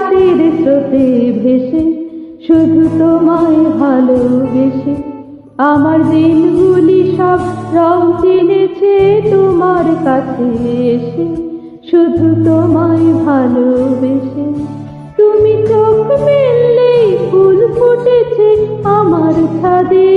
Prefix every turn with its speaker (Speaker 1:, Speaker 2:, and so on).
Speaker 1: রাতের স্রোতে ভেসে শুধু তোমায় ভালোবেসে আমার দিনগুলি সব রং চিনেছে তোমার কাছে এসে শুধু তোমায় ভালোবেসে। তুমি চোখ মেললেই ফুল ফুটেছে আমার ছাদে,